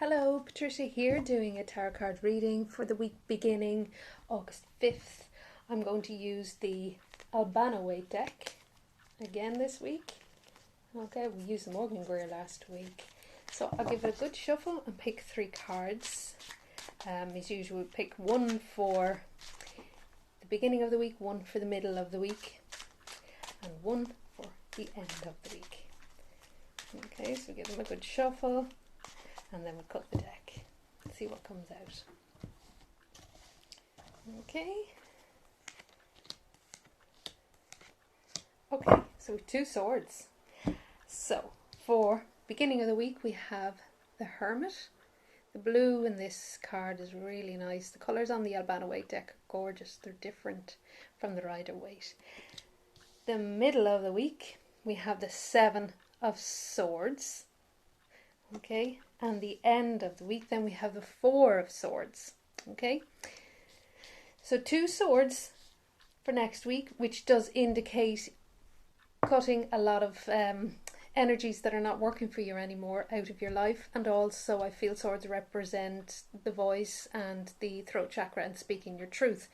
Hello, Patricia here doing a tarot card reading for the week beginning August 5th. I'm going to use the Albano Waite Deck again this week. Okay, we used the Morgan Greer last week. So I'll give it a good shuffle and pick 3 cards. As usual, we pick one for the beginning of the week, one for the middle of the week, and one for the end of the week. Okay, so give them a good shuffle. And then we'll cut the deck and see what comes out. Okay. Okay, so 2 swords. So for beginning of the week we have the Hermit. The blue in this card is really nice. The colours on the Albano Waite Deck are gorgeous. They're different from the Rider-Waite. The middle of the week we have the 7 of Swords. Okay, and the end of the week then we have the 4 of Swords. Okay, so 2 swords for next week, which does indicate cutting a lot of energies that are not working for you anymore out of your life. And also I feel swords represent the voice and the throat chakra and speaking your truth.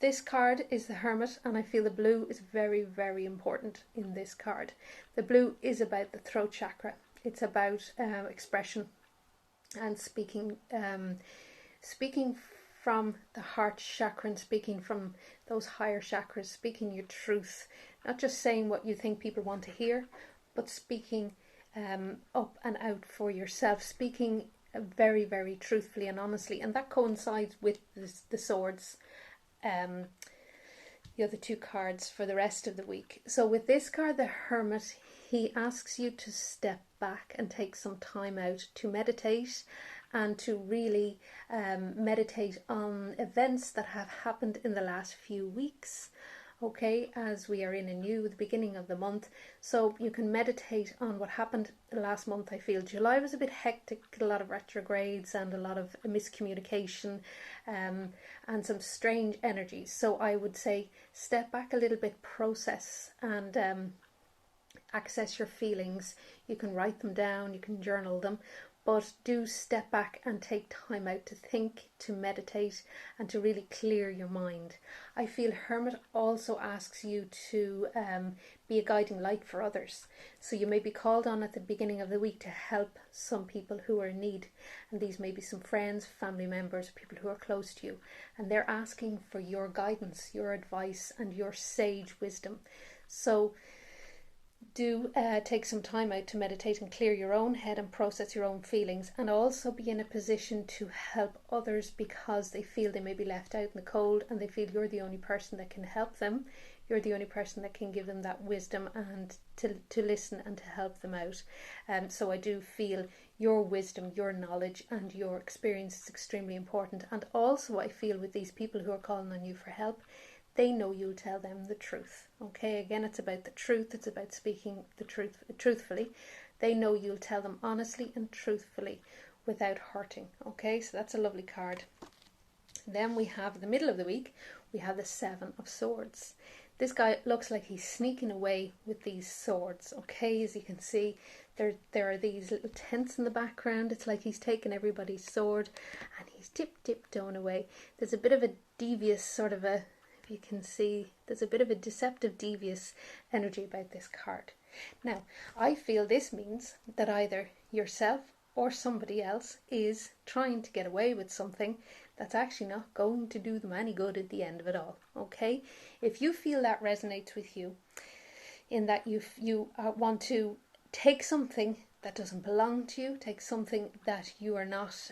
This card is the Hermit, and I feel the blue is very, very important in this card. The blue is about the throat chakra. It's about expression and speaking from the heart chakra and speaking from those higher chakras, speaking your truth, not just saying what you think people want to hear, but speaking up and out for yourself, speaking very, very truthfully and honestly. And that coincides with the swords, the other 2 cards for the rest of the week. So with this card, the Hermit, he asks you to step back and take some time out to meditate and to really meditate on events that have happened in the last few weeks. Okay, as we are in the beginning of the month, so you can meditate on what happened last month. I feel July was a bit hectic, a lot of retrogrades and a lot of miscommunication and some strange energies. So I would say step back a little bit, process and access your feelings. You can write them down, you can journal them, but do step back and take time out to think, to meditate, and to really clear your mind. I feel Hermit also asks you to be a guiding light for others. So you may be called on at the beginning of the week to help some people who are in need. And these may be some friends, family members, people who are close to you. And they're asking for your guidance, your advice, and your sage wisdom. So do take some time out to meditate and clear your own head and process your own feelings, and also be in a position to help others because they feel they may be left out in the cold and they feel you're the only person that can help them. You're the only person that can give them that wisdom and to listen and to help them out. So I do feel your wisdom, your knowledge and your experience is extremely important. And also I feel with these people who are calling on you for help, they know you'll tell them the truth. Okay, again, it's about the truth. It's about speaking the truth truthfully. They know you'll tell them honestly and truthfully without hurting. Okay, so that's a lovely card. Then we have the middle of the week. We have the 7 of Swords. This guy looks like he's sneaking away with these swords. Okay, as you can see, there are these little tents in the background. It's like he's taken everybody's sword and he's tiptoeing away. There's a bit of a devious sort of a, you can see there's a bit of a deceptive, devious energy about this card. Now, I feel this means that either yourself or somebody else is trying to get away with something that's actually not going to do them any good at the end of it all. Okay, if you feel that resonates with you, in that you want to take something that doesn't belong to you, take something that you are not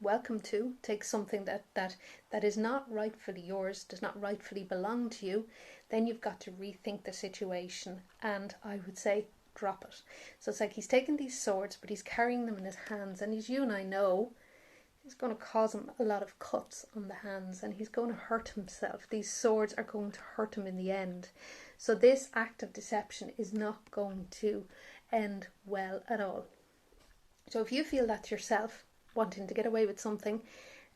welcome to, take something that is not rightfully yours, does not rightfully belong to you, then you've got to rethink the situation, and I would say drop it. So it's like he's taking these swords, but he's carrying them in his hands, and as you and I know, it's going to cause him a lot of cuts on the hands, and he's going to hurt himself. These swords are going to hurt him in the end. So this act of deception is not going to end well at all. So if you feel that yourself, wanting to get away with something,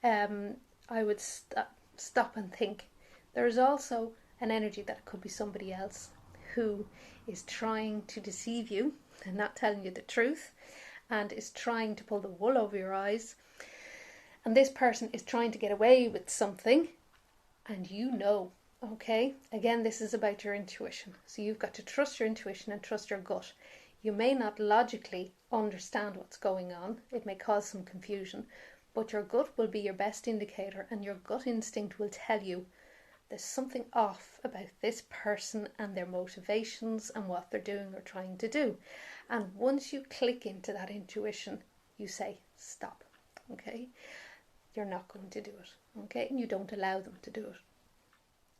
I would stop and think. There is also an energy that it could be somebody else who is trying to deceive you and not telling you the truth, and is trying to pull the wool over your eyes, and this person is trying to get away with something, and you know, okay? Again, this is about your intuition. So you've got to trust your intuition and trust your gut. You may not logically understand what's going on. It may cause some confusion, but your gut will be your best indicator, and your gut instinct will tell you there's something off about this person and their motivations and what they're doing or trying to do. And once you click into that intuition, you say, stop, okay? You're not going to do it, okay? And you don't allow them to do it.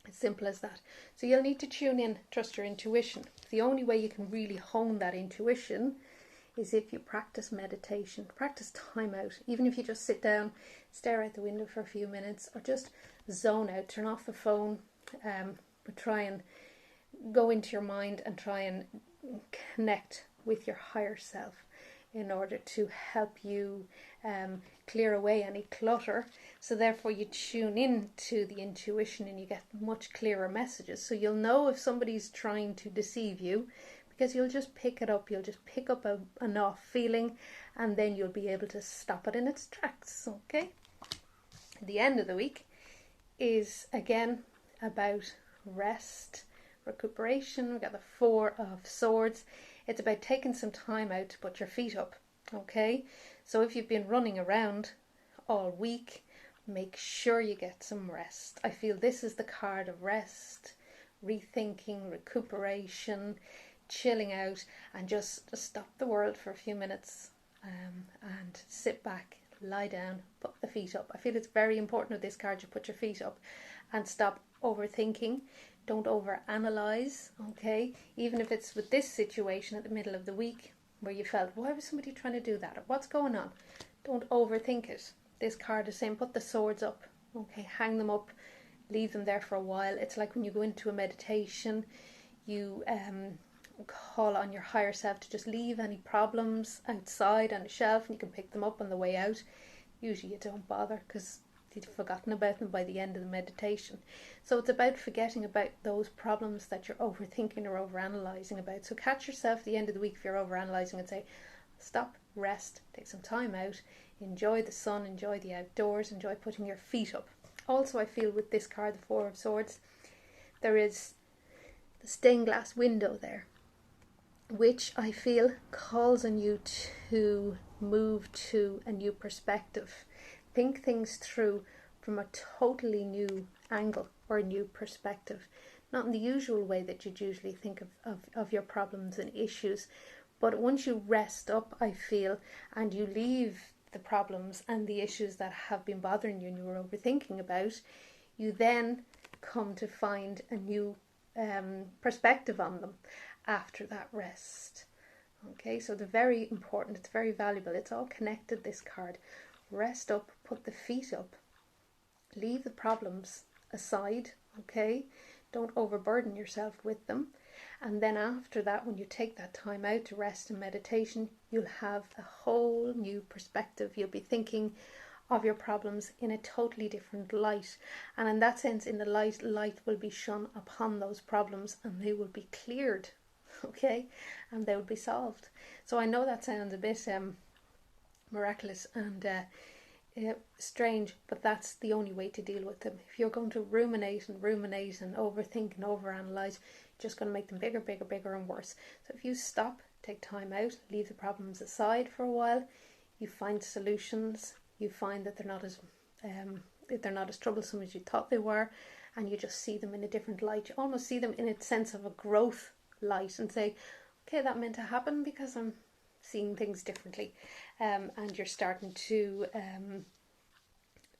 It's simple as that. So you'll need to tune in, trust your intuition. The only way you can really hone that intuition is if you practice meditation, practice time out. Even if you just sit down, stare out the window for a few minutes, or just zone out, turn off the phone, but try and go into your mind and try and connect with your higher self in order to help you clear away any clutter. So therefore you tune in to the intuition and you get much clearer messages. So you'll know if somebody's trying to deceive you, because you'll just pick it up. You'll just pick up an off feeling, and then you'll be able to stop it in its tracks, okay? The end of the week is again about rest, recuperation. We've got the Four of Swords. It's about taking some time out to put your feet up, okay? So if you've been running around all week, make sure you get some rest. I feel this is the card of rest, rethinking, recuperation, chilling out, and just stop the world for a few minutes and sit back, lie down, put the feet up. I feel it's very important with this card you put your feet up and stop overthinking. Don't overanalyze, okay? Even if it's with this situation at the middle of the week where you felt, why was somebody trying to do that? Or what's going on? Don't overthink it. This card is saying put the swords up, okay? Hang them up, leave them there for a while. It's like when you go into a meditation, you call on your higher self to just leave any problems outside on a shelf, and you can pick them up on the way out. Usually you don't bother because you've forgotten about them by the end of the meditation. So it's about forgetting about those problems that you're overthinking or overanalyzing about. So catch yourself at the end of the week if you're overanalyzing and say, stop, rest, take some time out, enjoy the sun, enjoy the outdoors, enjoy putting your feet up. Also, I feel with this card, the Four of Swords, there is the stained glass window there, which I feel calls on you to move to a new perspective. Think things through from a totally new angle or a new perspective. Not in the usual way that you'd usually think of your problems and issues. But once you rest up, I feel, and you leave the problems and the issues that have been bothering you and you were overthinking about, you then come to find a new perspective on them after that rest. Okay, so they're very important, it's very valuable, it's all connected, this card. Rest up, put the feet up, leave the problems aside, okay? Don't overburden yourself with them. And then after that, when you take that time out to rest and meditation, you'll have a whole new perspective. You'll be thinking of your problems in a totally different light. And in that sense, in the light will be shone upon those problems and they will be cleared, okay? And they will be solved. So I know that sounds a bit miraculous and strange, but that's the only way to deal with them. If you're going to ruminate and overthink and overanalyze, you're just going to make them bigger and worse. So if you stop, take time out, leave the problems aside for a while, you find solutions, you find that they're not as troublesome as you thought they were, and you just see them in a different light. You almost see them in a sense of a growth light and say, okay, that meant to happen because I'm seeing things differently, and you're starting to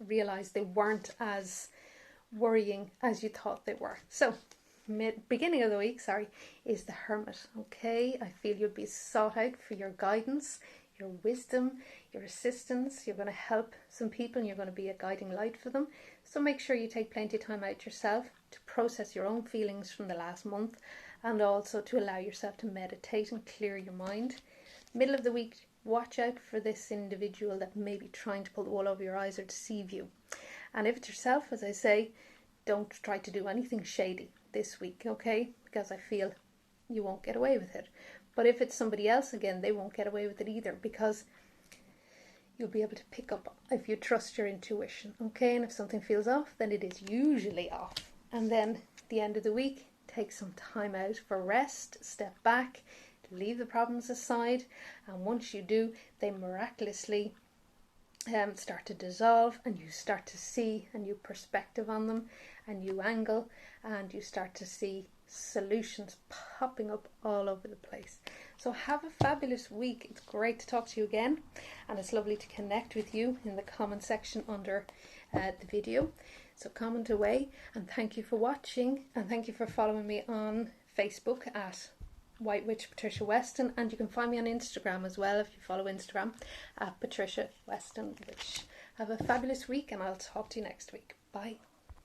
realize they weren't as worrying as you thought they were. So beginning of the week, is the Hermit. Okay, I feel you'll be sought out for your guidance, your wisdom, your assistance. You're going to help some people and you're going to be a guiding light for them. So make sure you take plenty of time out yourself to process your own feelings from the last month, and also to allow yourself to meditate and clear your mind. Middle of the week, watch out for this individual that may be trying to pull the wool over your eyes or deceive you. And if it's yourself, as I say, don't try to do anything shady this week, okay? Because I feel you won't get away with it. But if it's somebody else, again, they won't get away with it either, because you'll be able to pick up if you trust your intuition, okay? And if something feels off, then it is usually off. And then at the end of the week, take some time out for rest, step back, leave the problems aside, and once you do, they miraculously start to dissolve, and you start to see a new perspective on them, a new angle, and you start to see solutions popping up all over the place. So have a fabulous week. It's great to talk to you again, and it's lovely to connect with you in the comment section under the video. So comment away, and thank you for watching, and thank you for following me on Facebook at White Witch Patricia Weston, and you can find me on Instagram as well if you follow Instagram at Patricia Weston Witch. Have a fabulous week, and I'll talk to you next week. Bye.